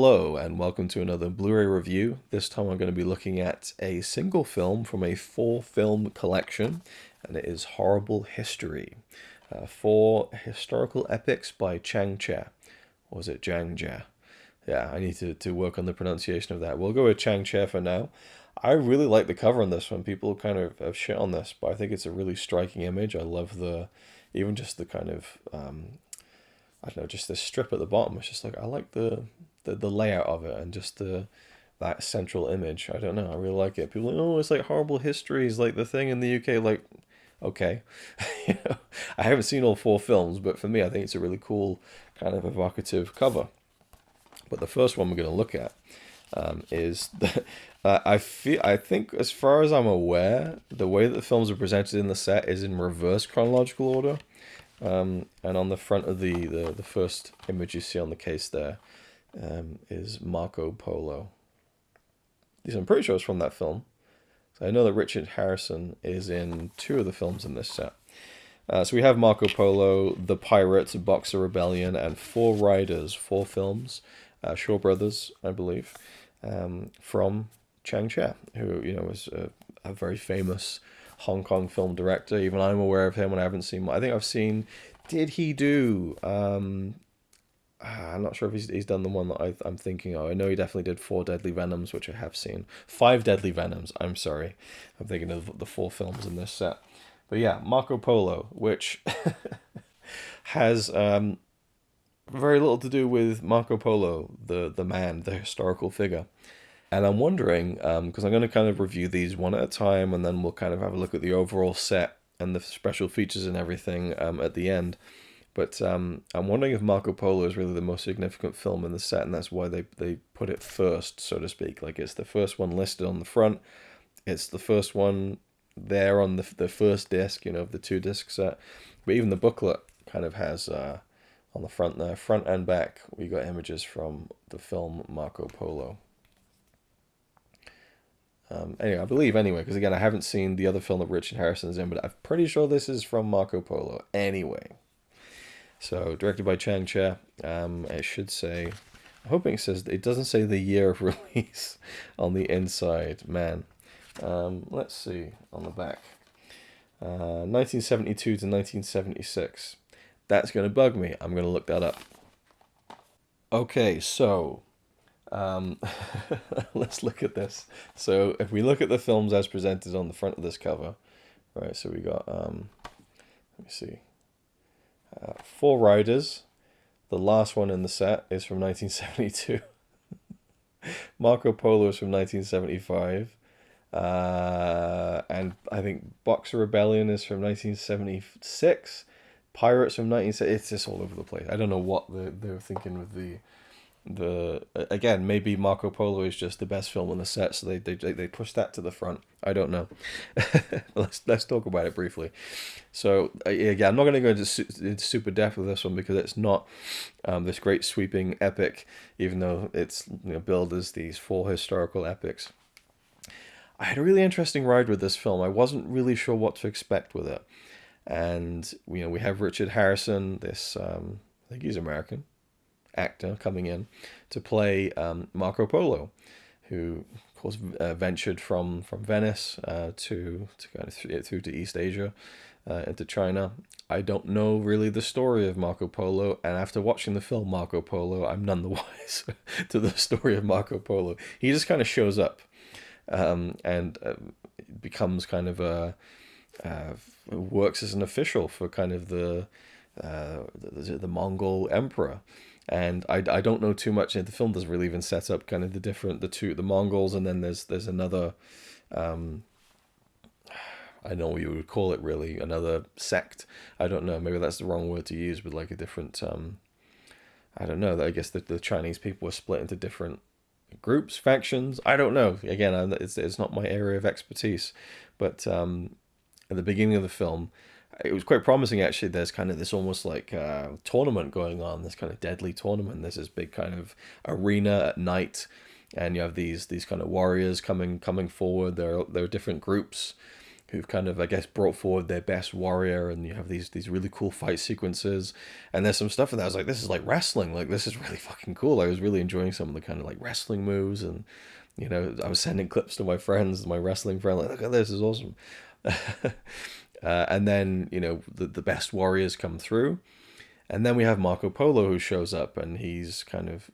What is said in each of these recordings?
Hello and welcome to another Blu-ray review. This time I'm going to be looking at a single film from a 4-film collection, and it is Horrible History. 4 historical epics by Chang Cheh. Or was it Chang Cheh? Yeah, I need to work on the pronunciation of that. We'll go with Chang Cheh for now. I really like the cover on this one. People kind of have shit on this, but I think it's a really striking image. I love even just the kind of, I don't know, just the strip at the bottom. It's just like, I like the layout of it and just that central image. I don't know, I really like it. People are like, oh, it's like Horrible History is like the thing in the UK. Like, okay. I haven't seen all 4 films, but for me, I think it's a really cool kind of evocative cover. But the first one we're going to look at is I think as far as I'm aware, the way that the films are presented in the set is in reverse chronological order. And on the front of the first image you see on the case there is Marco Polo. I'm pretty sure it's from that film. So I know that Richard Harrison is in 2 of the films in this set. So we have Marco Polo, The Pirates, Boxer Rebellion, and 4 Riders, 4 films. Shaw Brothers, I believe, from Chang Cheh, who was a very famous Hong Kong film director. Even I'm aware of him, and I haven't seen. I think I've seen. Did he do? I'm not sure if he's done the one that I'm thinking of. I know he definitely did 4 Deadly Venoms, which I have seen. 5 Deadly Venoms. I'm sorry, I'm thinking of the 4 films in this set. But yeah, Marco Polo, which has very little to do with Marco Polo, the man, the historical figure. And I'm wondering, because I'm going to kind of review these one at a time, and then we'll kind of have a look at the overall set and the special features and everything at the end. But I'm wondering if Marco Polo is really the most significant film in the set, and that's why they put it first, so to speak. Like, it's the first one listed on the front. It's the first one there on the first disc, of the 2-disc set. But even the booklet kind of has... on the front there, front and back, we got images from the film Marco Polo. Anyway, I believe because again, I haven't seen the other film that Richard Harrison's in, but I'm pretty sure this is from Marco Polo. Anyway, so directed by Chang Cheh. It should say, I'm hoping it doesn't say the year of release on the inside. Man, let's see on the back. 1972 to 1976. That's going to bug me. I'm going to look that up. Okay, so let's look at this. So if we look at the films as presented on the front of this cover, right, so we got, let me see, 4 Riders. The last one in the set is from 1972. Marco Polo is from 1975. And I think Boxer Rebellion is from 1976. Pirates from 1970. It's just all over the place. I don't know what they were thinking with the again, maybe Marco Polo is just the best film on the set, so they pushed that to the front. I don't know. let's talk about it briefly. So again, I'm not going to go into super depth with this one because it's not this great sweeping epic, even though it's billed as these 4 historical epics. I had a really interesting ride with this film. I wasn't really sure what to expect with it. And we have Richard Harrison, this I think he's American actor, coming in to play Marco Polo, who of course ventured from Venice to kind of through to East Asia, into China. I don't know really the story of Marco Polo, and after watching the film Marco Polo, I'm none the wiser to the story of Marco Polo. He just kind of shows up and becomes kind of a works as an official for kind of the Mongol emperor, and I don't know too much. The film doesn't really even set up kind of the Mongols, and then there's another I don't know what you would call it, really, another sect. I don't know, maybe that's the wrong word to use, but like a different I don't know, I guess the Chinese people were split into different groups, factions. I don't know. Again, it's not my area of expertise, but at the beginning of the film, it was quite promising, actually. There's kind of this almost like tournament going on, this kind of deadly tournament. There's this big kind of arena at night, and you have these kind of warriors coming forward. There are different groups who've kind of, I guess, brought forward their best warrior, and you have these really cool fight sequences, and there's some stuff in there I was like, this is like wrestling, like this is really fucking cool. I was really enjoying some of the kind of like wrestling moves, and I was sending clips to my friends, my wrestling friend, like, look at this, is awesome. And then the best warriors come through, and then we have Marco Polo who shows up, and he's kind of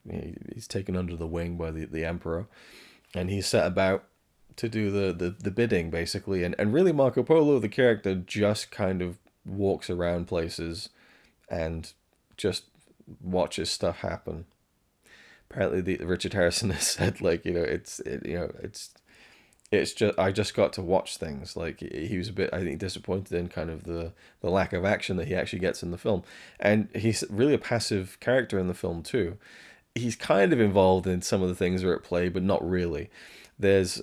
he's taken under the wing by the emperor, and he's set about to do the bidding basically, and really Marco Polo, the character, just kind of walks around places and just watches stuff happen. Apparently, the Richard Harrison has said, like, it's just, I just got to watch things. Like, he was a bit, I think, disappointed in kind of the lack of action that he actually gets in the film, and he's really a passive character in the film too. He's kind of involved in some of the things that are at play, but not really. There's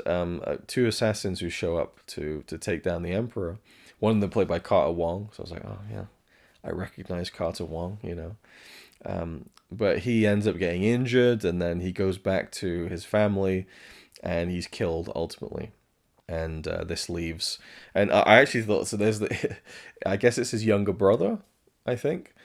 two assassins who show up to take down the emperor. One of them played by Carter Wong, so I was like, oh yeah, I recognize Carter Wong, but he ends up getting injured, and then he goes back to his family, and he's killed ultimately. And this leaves, and I actually thought, so there's I guess it's his younger brother, I think,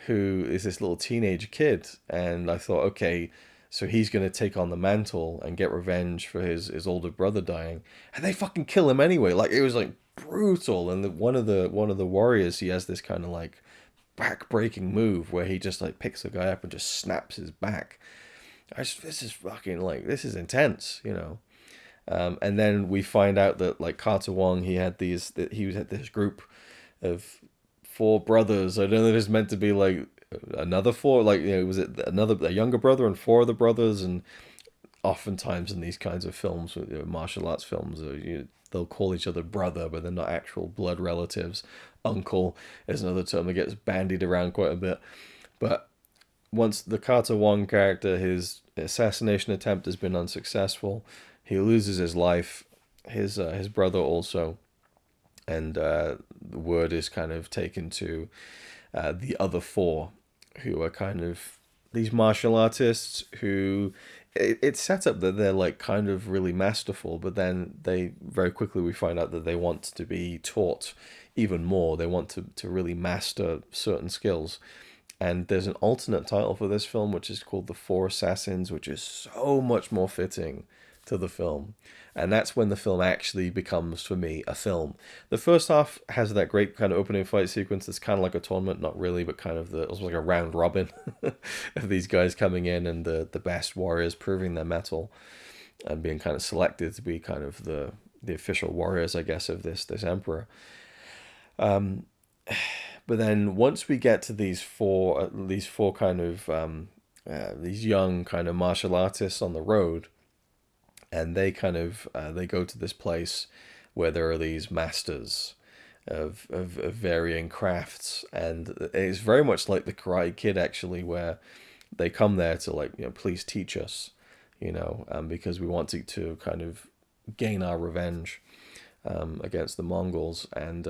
who is this little teenage kid, and I thought, okay, so he's going to take on the mantle and get revenge for his older brother dying, and they fucking kill him anyway. Like, it was like brutal, and one of the warriors, he has this kind of like back-breaking move where he just like picks the guy up and just snaps his back. This is fucking, like, this is intense, and then we find out that, like, Carter Wong, he had this group of four brothers. I don't know if it's meant to be like another four, like, was it a younger brother and four other brothers? And oftentimes in these kinds of films, martial arts films, they'll call each other brother, but they're not actual blood relatives. Uncle is another term that gets bandied around quite a bit. But once the Carter Wong character, his assassination attempt has been unsuccessful, he loses his life, his brother also, and the word is kind of taken to the other four, who are kind of these martial artists who, it's set up that they're like kind of really masterful, but then they very quickly, we find out that they want to be taught even more. They want to really master certain skills. And there's an alternate title for this film, which is called The Four Assassins, which is so much more fitting to the film. And that's when the film actually becomes, for me, a film. The first half has that great kind of opening fight sequence that's kind of like a tournament, not really, but kind of almost like a round robin of these guys coming in, and the best warriors proving their mettle and being kind of selected to be kind of the official warriors, I guess, of this emperor. But then once we get to these four kind of these young kind of martial artists on the road, and they kind of they go to this place where there are these masters of varying crafts, and it's very much like the Karate Kid, actually, where they come there to, like, please teach us, because we want to kind of gain our revenge against the Mongols. And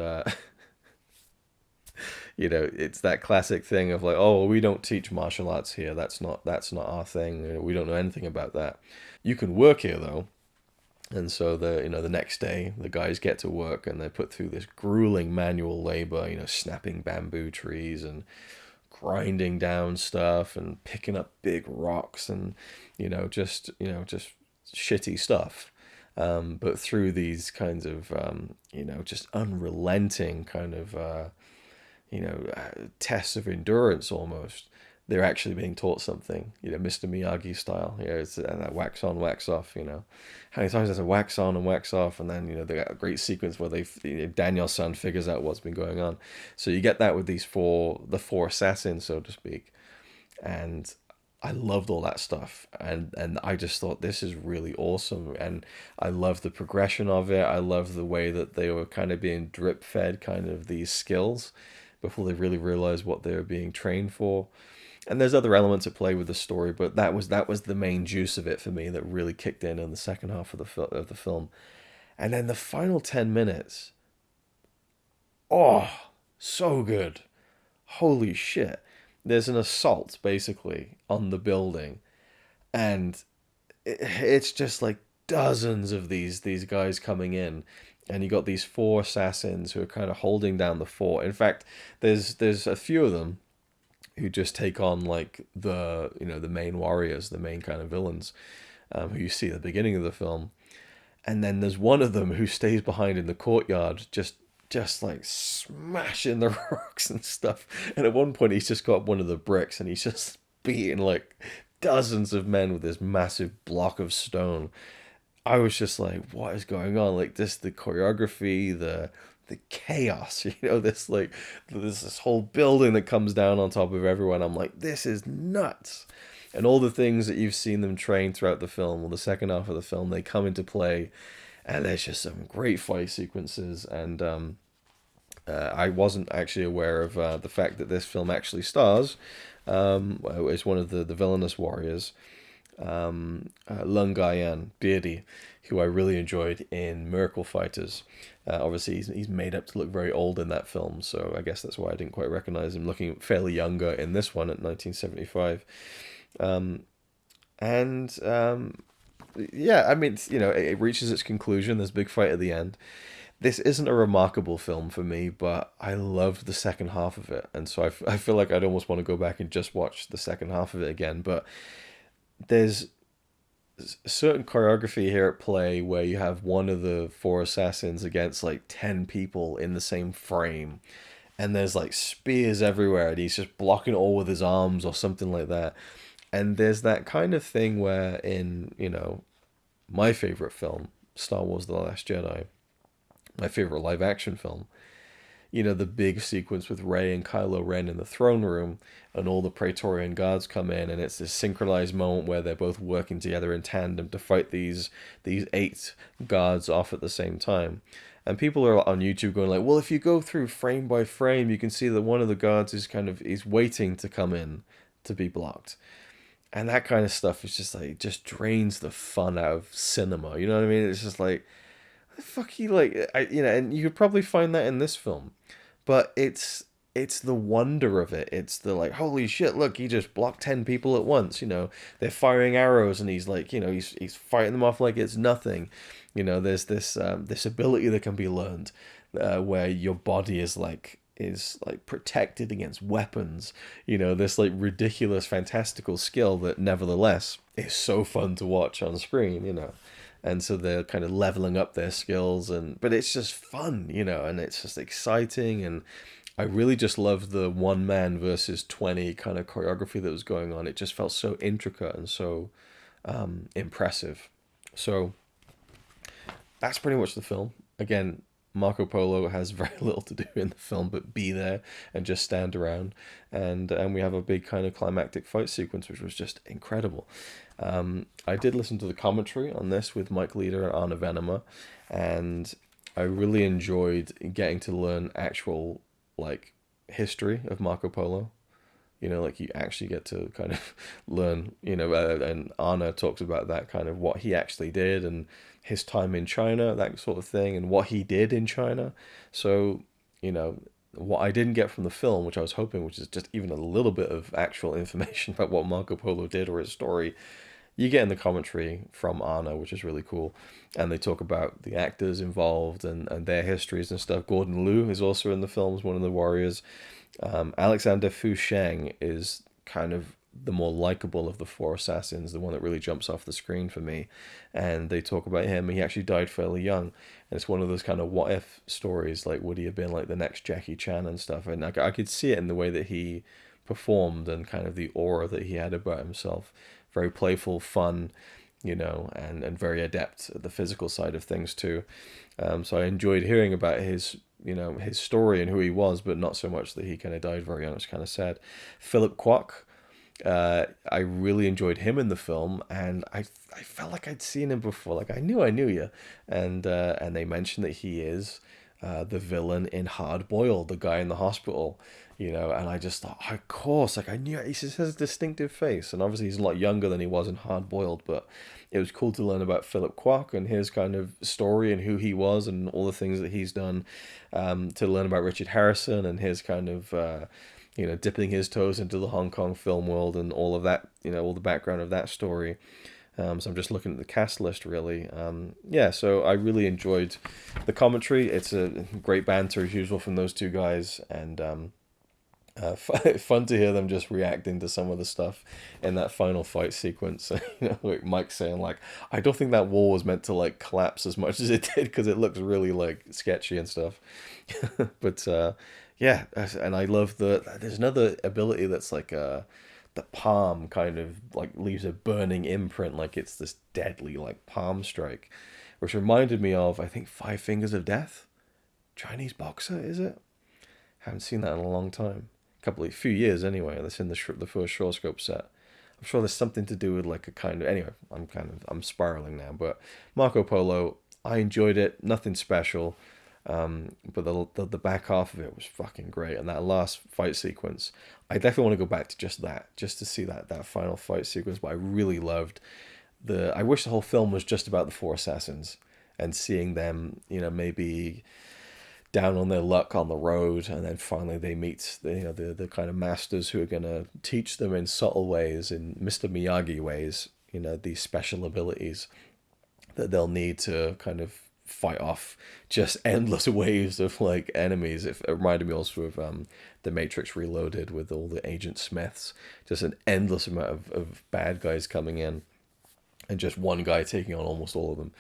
it's that classic thing of like, oh, we don't teach martial arts here. That's not our thing. We don't know anything about that. You can work here though. And so the next day the guys get to work, and they're put through this grueling manual labor, snapping bamboo trees and grinding down stuff and picking up big rocks and just shitty stuff. But through these kinds of just unrelenting kind of tests of endurance, almost, they're actually being taught something, Mr. Miyagi style. It's that wax on, wax off. How many times there's a wax on and wax off, and then they got a great sequence where Daniel-san figures out what's been going on. So you get that with the four assassins, so to speak, and I loved all that stuff, and I just thought, this is really awesome, and I love the progression of it. I love the way that they were kind of being drip fed kind of these skills before they really realized what they were being trained for. And there's other elements at play with the story, but that was the main juice of it for me that really kicked in the second half of the film. And then the final 10 minutes, oh, so good. Holy shit. There's an assault basically on the building, and it's just like dozens of these guys coming in, and you got these four assassins who are kind of holding down the fort. In fact, there's a few of them who just take on like the main warriors, the main kind of villains, who you see at the beginning of the film. And then there's one of them who stays behind in the courtyard, just like smashing the rocks and stuff. And at one point, he's just got one of the bricks, and he's just beating like dozens of men with this massive block of stone. I was just like, what is going on? Like this, the choreography, the chaos, this whole building that comes down on top of everyone. I'm like, this is nuts. And all the things that you've seen them train throughout the film, or the second half of the film, they come into play, and there's just some great fight sequences. And I wasn't actually aware of the fact that this film actually stars is one of the villainous warriors, Lung Gayan, Beardy, who I really enjoyed in Miracle Fighters. Obviously, he's made up to look very old in that film, so I guess that's why I didn't quite recognize him, looking fairly younger in this one at 1975. Yeah, I mean, it reaches its conclusion. There's a big fight at the end. This isn't a remarkable film for me, but I loved the second half of it, and so I feel like I'd almost want to go back and just watch the second half of it again. But there's certain choreography here at play where you have one of the four assassins against like 10 people in the same frame, and there's like spears everywhere, and he's just blocking it all with his arms or something like that. And there's that kind of thing where in, my favorite film, Star Wars The Last Jedi, my favorite live action film, the big sequence with Rey and Kylo Ren in the throne room, and all the Praetorian guards come in, and it's this synchronized moment where they're both working together in tandem to fight these 8 guards off at the same time. And people are on YouTube going like, well, if you go through frame by frame, you can see that one of the guards is waiting to come in to be blocked. And that kind of stuff is just like, it just drains the fun out of cinema. You know what I mean? It's just like, what the fuck you like, and you could probably find that in this film, but it's the wonder of it. It's the like, holy shit, look, he just blocked 10 people at once. They're firing arrows, and he's like, he's fighting them off like it's nothing. There's this ability that can be learned, where your body is like protected against weapons. This like ridiculous, fantastical skill that nevertheless is so fun to watch on screen. And so they're kind of leveling up their skills, but it's just fun, and it's just exciting. And I really just loved the 1 man versus 20 kind of choreography that was going on. It just felt so intricate and so impressive. So that's pretty much the film. Again, Marco Polo has very little to do in the film but be there and just stand around, and we have a big kind of climactic fight sequence which was just incredible. I did listen to the commentary on this with Mike Leader and Arna Venema, and I really enjoyed getting to learn actual like history of Marco Polo. Like you actually get to kind of learn, and Arna talks about that kind of what he actually did and his time in China, that sort of thing, and what he did in China. So, what I didn't get from the film, which I was hoping, which is just even a little bit of actual information about what Marco Polo did or his story, you get in the commentary from Arna, which is really cool. And they talk about the actors involved and their histories and stuff. Gordon Liu is also in the film as one of the warriors. Alexander Fu Sheng is kind of the more likable of the 4 assassins, the one that really jumps off the screen for me. And they talk about him. He actually died fairly young. And it's one of those kind of what if stories, like would he have been like the next Jackie Chan and stuff. And I could see it in the way that he performed and kind of the aura that he had about himself. Very playful, fun, and very adept at the physical side of things too. So I enjoyed hearing about his story and who he was, but not so much that he kind of died very young. It's kind of sad. Philip Kwok, I really enjoyed him in the film, and I felt like I'd seen him before. Like I knew you, and they mentioned that he is the villain in Hard Boiled, the guy in the hospital. And I just thought, of course, like I knew he just has a distinctive face, and obviously he's a lot younger than he was in Hard Boiled, but it was cool to learn about Philip Kwok and his kind of story and who he was and all the things that he's done, to learn about Richard Harrison and his kind of, dipping his toes into the Hong Kong film world and all of that, all the background of that story. So I'm just looking at the cast list, really. Yeah, so I really enjoyed the commentary. It's a great banter as usual from those two guys, and fun to hear them just reacting to some of the stuff in that final fight sequence. Like Mike saying like, I don't think that wall was meant to like collapse as much as it did because it looks really like sketchy and stuff. But yeah, and I love there's another ability that's like the palm kind of like leaves a burning imprint, like it's this deadly like palm strike, which reminded me of, I think, Five Fingers of Death. Chinese boxer, is it? Haven't seen that in a long time. Few years anyway. That's in the first short scope set. I'm sure there's something to do with like a kind of, anyway. I'm spiraling now, but Marco Polo, I enjoyed it. Nothing special, but the back half of it was fucking great, and that last fight sequence, I definitely want to go back to just that, just to see that final fight sequence. But I really loved I wish the whole film was just about the four assassins and seeing them, maybe down on their luck on the road, and then finally they meet the kind of masters who are going to teach them in subtle ways, in Mr. Miyagi ways, these special abilities that they'll need to kind of fight off just endless waves of like enemies. It reminded me also of the Matrix Reloaded with all the Agent Smiths, just an endless amount of bad guys coming in and just one guy taking on almost all of them.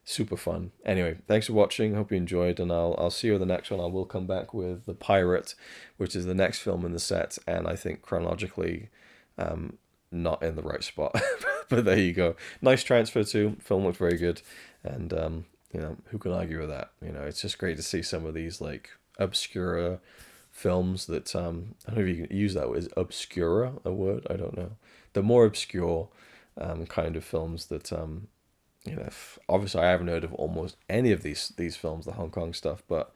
Super fun. Anyway, thanks for watching. Hope you enjoyed, and I'll see you in the next one. I will come back with The Pirate, which is the next film in the set, and I think chronologically not in the right spot. But there you go. Nice transfer too. Film looked very good, and who can argue with that? It's just great to see some of these like obscure films that I don't know if you can use that word. Is obscura a word? I don't know. The more obscure kind of films that obviously I haven't heard of almost any of these films, the Hong Kong stuff, but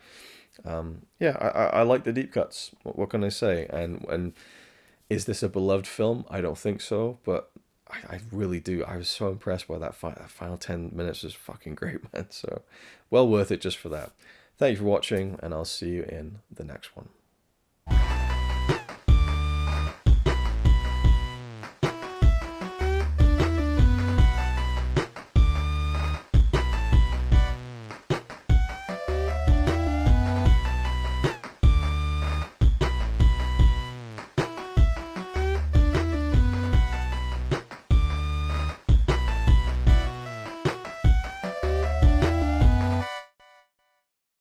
yeah, I like the deep cuts. What can I say? And is this a beloved film? I don't think so, but I really do. I was so impressed by that final 10 minutes was fucking great, man. So well worth it just for that. Thank you for watching, and I'll see you in the next one.